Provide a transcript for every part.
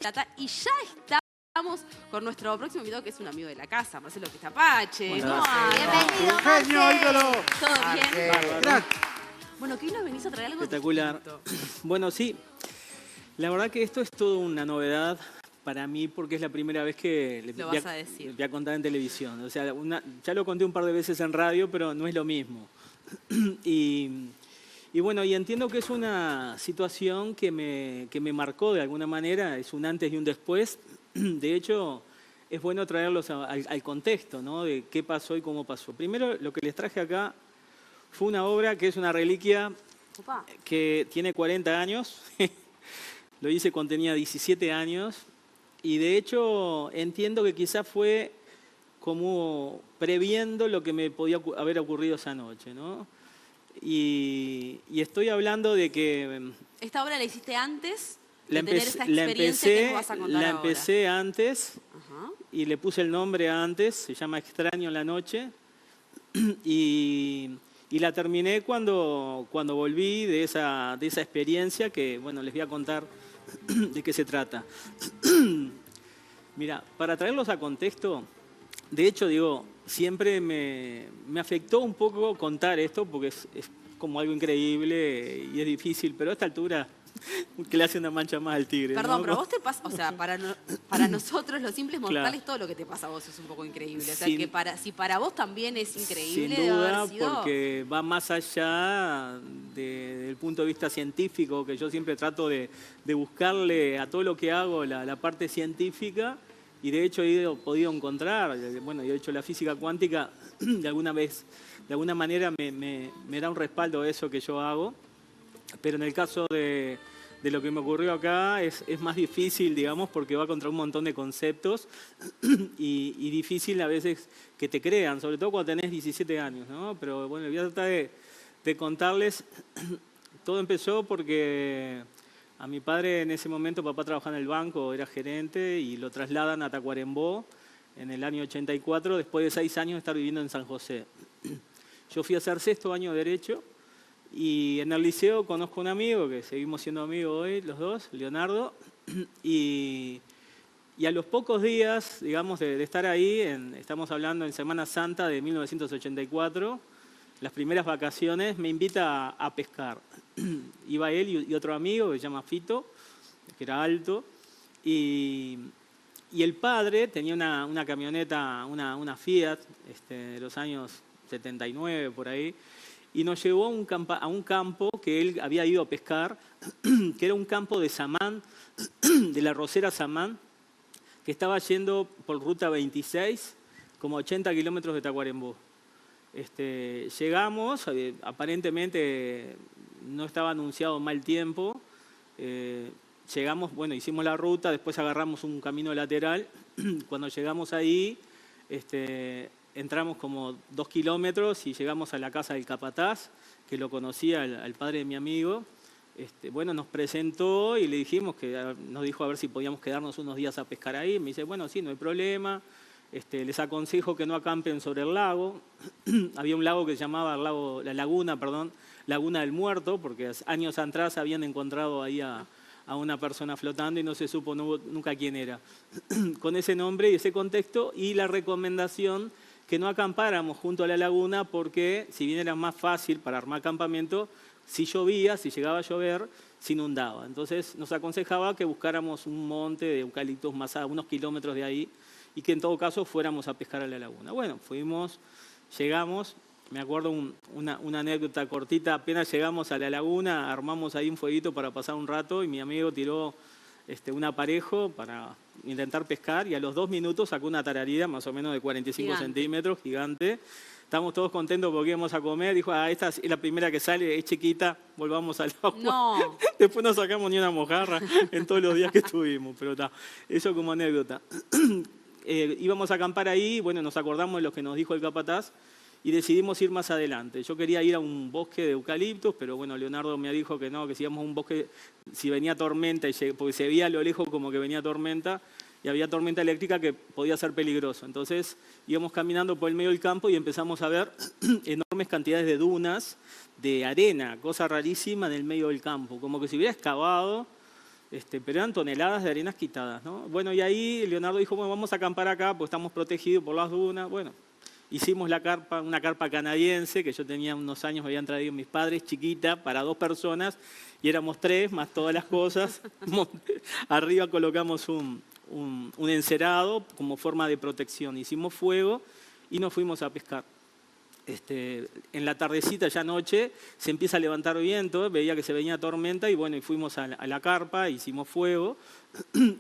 Plata y ya estamos con nuestro próximo invitado, que es un amigo de la casa, Marcelo Cristapache. Bienvenido, ¡Genio, ídolo! ¿Todo bien? Crack. Bueno, que hoy nos venís a traer algo Espectacular. distinto. Bueno, sí. La verdad que esto es toda una novedad para mí porque es la primera vez que Lo vas a decir. voy a contar en televisión. O sea, ya lo conté un par de veces en radio, pero no es lo mismo. Y bueno, y entiendo que es una situación que me marcó de alguna manera, es un antes y un después. De hecho, es bueno traerlos al contexto, ¿no? De qué pasó y cómo pasó. Primero, lo que les traje acá fue una obra que es una reliquia Opa. que tiene 40 años. Lo hice cuando tenía 17 años. Y de hecho, entiendo que quizás fue como previendo lo que me podía haber ocurrido esa noche, ¿no? Y estoy hablando de que ¿Esta obra la hiciste antes la de tener esta experiencia que nos vas a contar ahora? empecé antes Ajá. y le puse el nombre antes, se llama Extraño en la noche, y la terminé cuando volví de esa experiencia que, bueno, les voy a contar de qué se trata. Mira, para traerlos a contexto, de hecho, digo, siempre me afectó un poco contar esto porque es como algo increíble y es difícil, pero a esta altura que le hace una mancha más al tigre. Perdón, ¿no? pero vos te pasa, o sea, para nosotros los simples mortales, Claro. todo lo que te pasa a vos es un poco increíble. O sea, Sin- que si para vos también es increíble, Sin debe duda, haber sido... porque va más allá del punto de vista científico, que yo siempre trato de buscarle a todo lo que hago la parte científica, y de hecho he podido encontrar, bueno, de hecho la física cuántica de alguna manera me da un respaldo a eso que yo hago, pero en el caso de lo que me ocurrió acá es más difícil, digamos, porque va contra un montón de conceptos y difícil a veces que te crean, sobre todo cuando tenés 17 años, ¿no? Pero bueno, voy a tratar de contarles. Todo empezó porque a mi padre en ese momento, papá trabajaba en el banco, era gerente, y lo trasladan a Tacuarembó en el año 84, después de 6 años de estar viviendo en San José. Yo fui a hacer sexto año de Derecho, y en el liceo conozco a un amigo, que seguimos siendo amigos hoy, los dos, Leonardo, y a los pocos días, digamos, de estar ahí, estamos hablando en Semana Santa de 1984, las primeras vacaciones, me invita a pescar. Iba él y otro amigo que se llama Fito, que era alto, y el padre tenía una camioneta, una Fiat, de los años 79, por ahí, y nos llevó a un campo que él había ido a pescar, que era un campo de Samán, de la Rosera Samán, que estaba yendo por ruta 26, como 80 kilómetros de Tacuarembó. Llegamos, aparentemente no estaba anunciado mal tiempo, llegamos, bueno, hicimos la ruta, después agarramos un camino lateral. Cuando llegamos ahí, entramos como 2 kilómetros y llegamos a la casa del capataz, que lo conocía al padre de mi amigo. Bueno, nos presentó y le dijimos nos dijo a ver si podíamos quedarnos unos días a pescar ahí. Me dice, bueno, sí, no hay problema. Les aconsejo que no acampen sobre el lago. Había un lago que se llamaba Laguna del Muerto, porque años atrás habían encontrado ahí a una persona flotando y no se supo nunca quién era. Con ese nombre y ese contexto, y la recomendación que no acampáramos junto a la laguna porque, si bien era más fácil para armar campamento, si llovía, si llegaba a llover, se inundaba. Entonces nos aconsejaba que buscáramos un monte de eucaliptos más a unos kilómetros de ahí y que en todo caso fuéramos a pescar a la laguna. Bueno, llegamos, me acuerdo una anécdota cortita, apenas llegamos a la laguna, armamos ahí un fueguito para pasar un rato y mi amigo tiró un aparejo para intentar pescar y a los 2 minutos sacó una tararida más o menos de 45 centímetros, gigante. Estábamos todos contentos porque íbamos a comer. Dijo, esta es la primera que sale, es chiquita, volvamos al agua. No. Después no sacamos ni una mojarra en todos los días que estuvimos, pero está, eso como anécdota. Íbamos a acampar ahí, bueno, nos acordamos de lo que nos dijo el capataz y decidimos ir más adelante. Yo quería ir a un bosque de eucaliptos, pero bueno, Leonardo me dijo que no, que si íbamos a un bosque, si venía tormenta, porque se veía a lo lejos como que venía tormenta, y había tormenta eléctrica que podía ser peligroso. Entonces íbamos caminando por el medio del campo y empezamos a ver enormes cantidades de dunas, de arena, cosa rarísima en el medio del campo, como que se hubiera excavado pero eran toneladas de arenas quitadas, ¿no? Bueno, y ahí Leonardo dijo, bueno, vamos a acampar acá, porque estamos protegidos por las dunas. Bueno, hicimos la carpa, una carpa canadiense, que yo tenía unos años, me habían traído mis padres, chiquita, para 2 personas, y éramos 3, más todas las cosas. Arriba colocamos un encerado como forma de protección. Hicimos fuego y nos fuimos a pescar. En la tardecita, ya noche, se empieza a levantar viento, veía que se venía tormenta y bueno, y fuimos a la carpa, hicimos fuego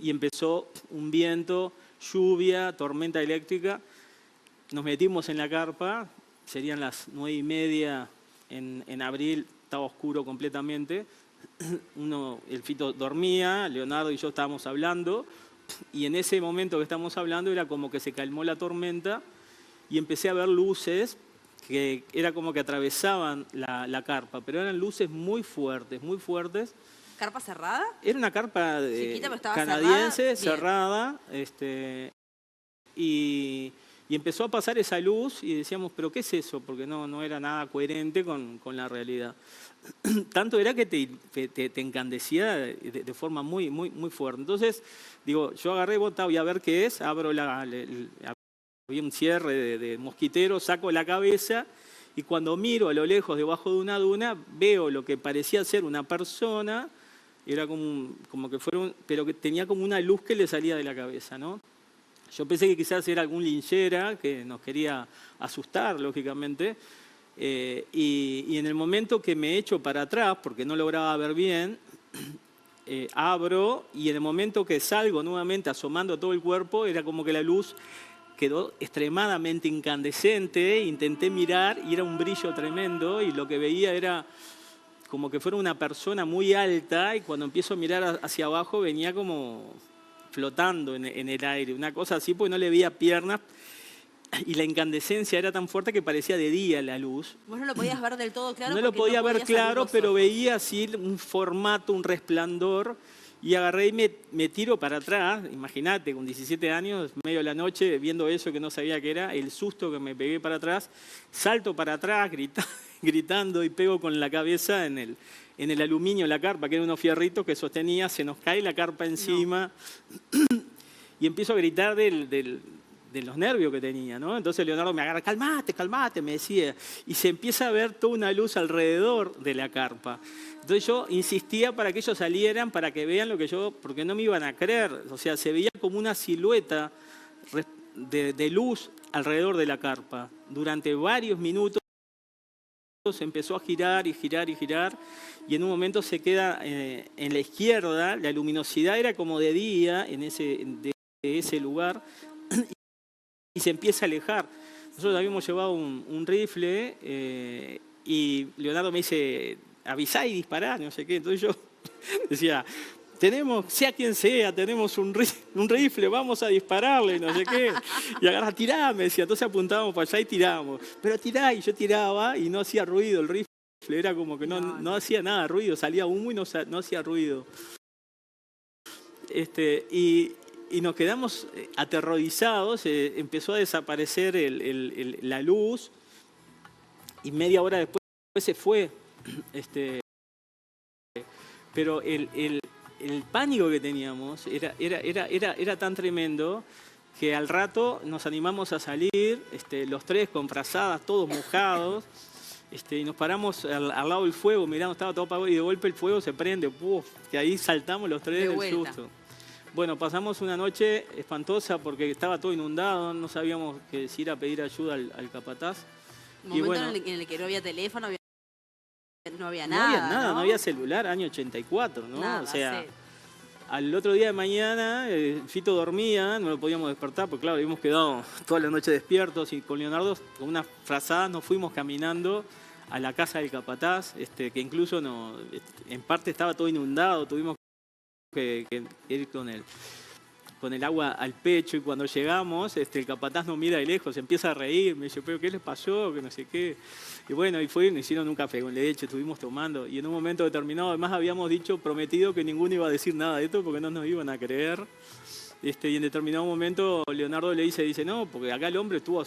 y empezó un viento, lluvia, tormenta eléctrica. Nos metimos en la carpa, serían las 9:30 en abril, estaba oscuro completamente. El Fito dormía, Leonardo y yo estábamos hablando y en ese momento que estábamos hablando era como que se calmó la tormenta y empecé a ver luces que era como que atravesaban la carpa, pero eran luces muy fuertes, muy fuertes. ¿Carpa cerrada? Era una carpa chiquita, pero estaba canadiense, cerrada. Y empezó a pasar esa luz y decíamos, ¿pero qué es eso? Porque no era nada coherente con la realidad. Tanto era que te encandecía de forma muy, muy, muy fuerte. Entonces, digo, yo agarré, voy a ver qué es, abro había un cierre de mosquitero, saco la cabeza y cuando miro a lo lejos debajo de una duna veo lo que parecía ser una persona, era como que fuera pero que tenía como una luz que le salía de la cabeza, ¿no? Yo pensé que quizás era algún linchera que nos quería asustar, lógicamente, y en el momento que me echo para atrás, porque no lograba ver bien, abro y en el momento que salgo nuevamente asomando todo el cuerpo, era como que la luz quedó extremadamente incandescente, intenté mirar y era un brillo tremendo y lo que veía era como que fuera una persona muy alta y cuando empiezo a mirar hacia abajo venía como flotando en el aire, una cosa así porque no le veía piernas y la incandescencia era tan fuerte que parecía de día la luz. Vos no lo podías ver del todo claro. No lo podía ver claro, pero veía así un formato, un resplandor. Y agarré y me tiro para atrás, imagínate, con 17 años, medio de la noche, viendo eso que no sabía qué era, el susto que me pegué para atrás, salto para atrás, gritando y pego con la cabeza en el aluminio, la carpa, que era unos fierritos que sostenía, se nos cae la carpa encima, y empiezo a gritar de los nervios que tenía, ¿no? Entonces Leonardo me agarra, calmate, calmate, me decía, y se empieza a ver toda una luz alrededor de la carpa. Entonces yo insistía para que ellos salieran, para que vean lo que porque no me iban a creer, o sea, se veía como una silueta de luz alrededor de la carpa. Durante varios minutos empezó a girar y girar y girar, y en un momento se queda en la izquierda, la luminosidad era como de día de ese lugar, y se empieza a alejar. Nosotros habíamos llevado un rifle y Leonardo me dice, avisá y dispará, no sé qué. Entonces yo decía, sea quien sea, tenemos un rifle, vamos a dispararle, no sé qué. Y agarra, tirá, me decía. Entonces apuntábamos para allá y tirábamos. Pero tirá, y yo tiraba y no hacía ruido el rifle. Era como que no hacía nada de ruido, salía humo y no hacía ruido. Y nos quedamos aterrorizados, empezó a desaparecer la luz y media hora después se fue. Pero el pánico que teníamos era tan tremendo que al rato nos animamos a salir, los 3 con frazadas, todos mojados, y nos paramos al lado del fuego, miramos, estaba todo apagado y de golpe el fuego se prende, que ahí saltamos los 3 del susto. Bueno, pasamos una noche espantosa porque estaba todo inundado, no sabíamos si ir a pedir ayuda al capataz. Un momento en el que no había teléfono, no había nada. No había celular, año 84, ¿no? Nada, o sea, sí. Al otro día de mañana, Fito dormía, no lo podíamos despertar, porque claro, habíamos quedado toda la noche despiertos y con Leonardo, con unas frazadas, nos fuimos caminando a la casa del capataz, que incluso en parte estaba todo inundado, tuvimos que ir con el agua al pecho y cuando llegamos, el capataz nos mira de lejos, empieza a reír, me dice, ¿pero qué les pasó? Que no sé qué. Y bueno, y nos hicieron un café con leche, estuvimos tomando y en un momento determinado, además habíamos prometido que ninguno iba a decir nada de esto porque no nos iban a creer. Y en determinado momento Leonardo le dice, no, porque acá el hombre estuvo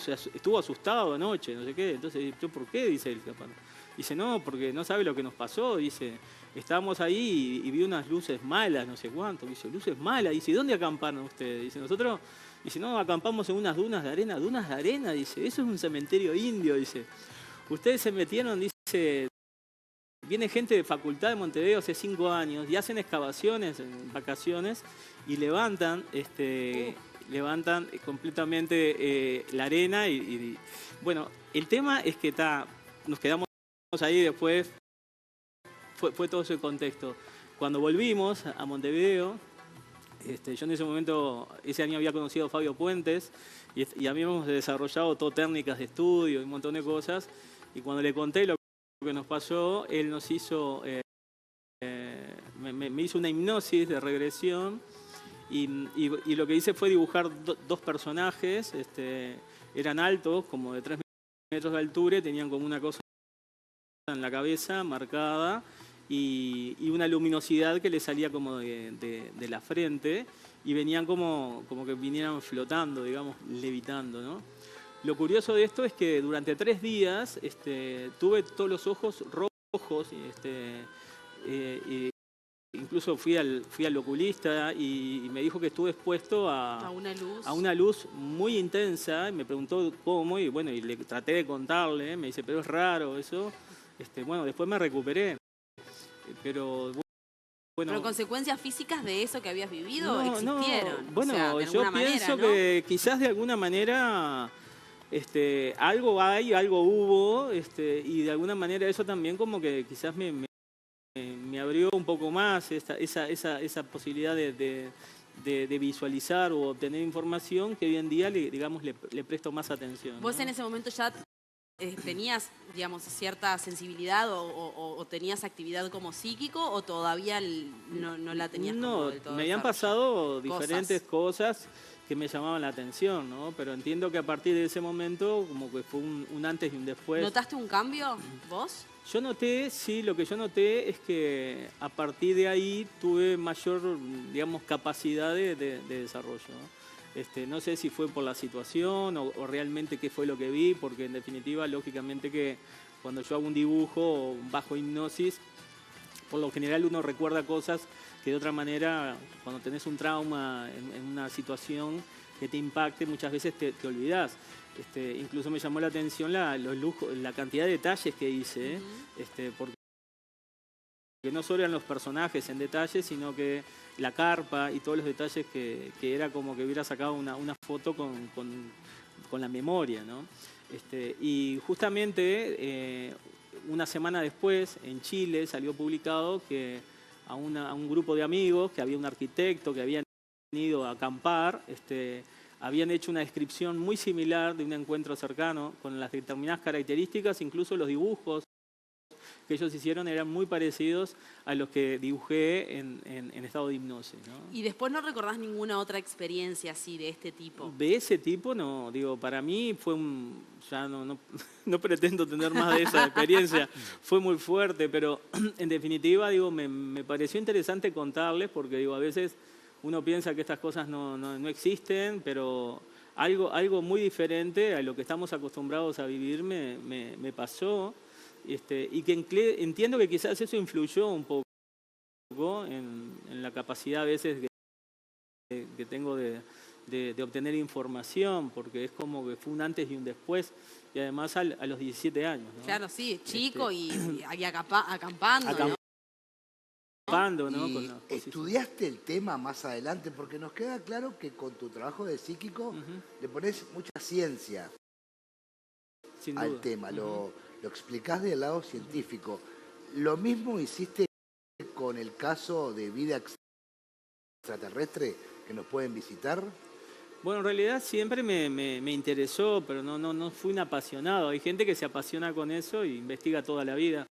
asustado anoche, no sé qué. Entonces, ¿yo por qué? Dice el capataz. Dice, no, porque no sabe lo que nos pasó. Dice, estábamos ahí y vi unas luces malas, no sé cuánto. Dice, luces malas. Dice, ¿dónde acamparon ustedes? Dice, nosotros, dice, no, acampamos en unas dunas de arena. ¿Dunas de arena? Dice, eso es un cementerio indio. Dice, ustedes se metieron, dice, viene gente de Facultad de Montevideo hace 5 años y hacen excavaciones en vacaciones y levantan completamente la arena y bueno, el tema es que nos quedamos ahí después, fue todo ese contexto. Cuando volvimos a Montevideo, yo en ese momento, ese año había conocido a Fabio Puentes y habíamos desarrollado todo técnicas de estudio y un montón de cosas, y cuando le conté lo que nos pasó, él nos hizo, me hizo una hipnosis de regresión y lo que hice fue dibujar dos personajes, eran altos, como de 3 metros de altura, y tenían como una cosa en la cabeza marcada y una luminosidad que le salía como de la frente y venían como que vinieran flotando, digamos, levitando, ¿no? Lo curioso de esto es que durante 3 días tuve todos los ojos rojos, incluso fui al oculista y me dijo que estuve expuesto a una luz muy intensa, y me preguntó cómo, y bueno, y le traté de contarle, me dice, pero es raro eso. Bueno, después me recuperé, pero bueno. ¿Pero consecuencias físicas de eso que habías vivido existieron? No, bueno, o sea, yo pienso que quizás de alguna manera algo hay, algo hubo, y de alguna manera eso también como que quizás me abrió un poco más esa posibilidad de visualizar o obtener información que hoy en día, digamos, le presto más atención. ¿Vos ¿no? en ese momento ya tenías, digamos, cierta sensibilidad o tenías actividad como psíquico o todavía no la tenías como del todo me habían pasado diferentes cosas que me llamaban la atención, ¿no? Pero entiendo que a partir de ese momento como que fue un antes y un después. ¿Notaste un cambio vos? Yo noté, sí, lo que yo noté es que a partir de ahí tuve mayor, digamos, capacidad de desarrollo, ¿no? No sé si fue por la situación o realmente qué fue lo que vi, porque en definitiva, lógicamente que cuando yo hago un dibujo bajo hipnosis, por lo general uno recuerda cosas que de otra manera, cuando tenés un trauma en una situación que te impacte, muchas veces te olvidás. Incluso me llamó la atención la cantidad de detalles que hice, porque no solo eran los personajes en detalle, sino que la carpa y todos los detalles que era como que hubiera sacado una foto con la memoria, ¿no? Y justamente una semana después, en Chile, salió publicado que a un grupo de amigos, que había un arquitecto que habían ido a acampar, habían hecho una descripción muy similar de un encuentro cercano con las determinadas características, incluso los dibujos que ellos hicieron eran muy parecidos a los que dibujé en estado de hipnosis, ¿no? ¿Y después no recordás ninguna otra experiencia así de este tipo? De ese tipo no, digo, para mí fue ya no pretendo tener más de esa experiencia, fue muy fuerte, pero en definitiva, digo, me pareció interesante contarles porque, digo, a veces uno piensa que estas cosas no existen, pero algo muy diferente a lo que estamos acostumbrados a vivir me pasó. Y que entiendo que quizás eso influyó un poco en la capacidad a veces que tengo de obtener información, porque es como que fue un antes y un después, y además a los 17 años, ¿no? Claro, sí, chico y acampando, ¿no? ¿no? Y con la estudiaste el tema más adelante, porque nos queda claro que con tu trabajo de psíquico le pones mucha ciencia al tema, lo explicás del lado científico. Lo mismo hiciste con el caso de vida extraterrestre que nos pueden visitar. Bueno, en realidad siempre me interesó, pero no fui un apasionado. Hay gente que se apasiona con eso y investiga toda la vida.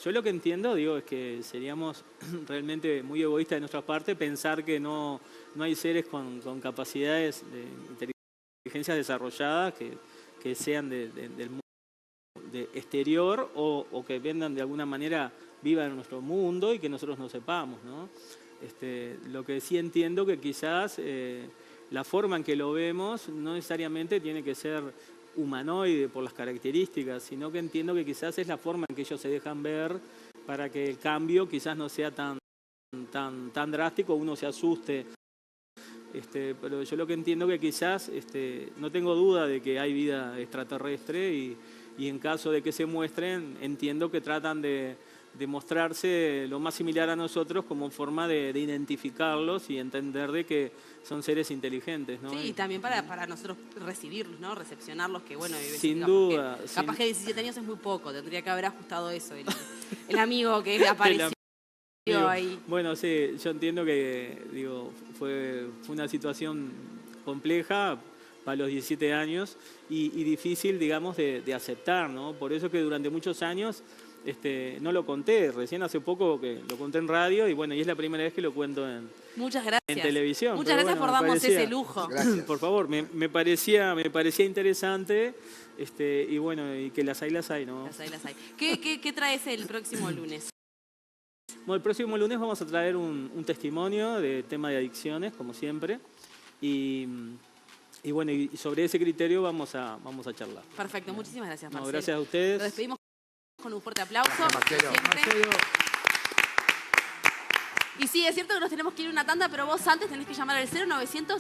Yo lo que entiendo, digo, es que seríamos realmente muy egoístas de nuestra parte pensar que no hay seres con capacidades de inteligencia desarrolladas que sean del mundo exterior o que vendan de alguna manera, vivan en nuestro mundo y que nosotros no sepamos, ¿no? Lo que sí entiendo que quizás la forma en que lo vemos no necesariamente tiene que ser humanoide por las características, sino que entiendo que quizás es la forma en que ellos se dejan ver para que el cambio quizás no sea tan drástico, uno se asuste. Pero yo lo que entiendo que quizás, no tengo duda de que hay vida extraterrestre y en caso de que se muestren, entiendo que tratan de mostrarse lo más similar a nosotros como forma de identificarlos y entender de que son seres inteligentes, ¿no? Sí, y también para nosotros recibirlos, ¿no? Recepcionarlos, que bueno, sin duda. Capaz que 17 años es muy poco, tendría que haber ajustado eso, el amigo que apareció. Ahí. Bueno, sí, yo entiendo que fue una situación compleja para los 17 años y difícil, digamos, de aceptar, ¿no? Por eso que durante muchos años no lo conté, recién hace poco que lo conté en radio y bueno, y es la primera vez que lo cuento en televisión. Muchas gracias por darnos ese lujo. Gracias. Por favor, me parecía interesante y bueno, y que las hay, ¿no? Las hay. ¿Qué traes el próximo lunes? Bueno, el próximo lunes vamos a traer un testimonio de tema de adicciones, como siempre, y bueno, y sobre ese criterio vamos a charlar. Perfecto, muchísimas gracias, Marcelo. Gracias a ustedes. Nos despedimos con un fuerte aplauso. Gracias, Marcelo. Y sí, es cierto que nos tenemos que ir a una tanda, pero vos antes tenés que llamar al 0900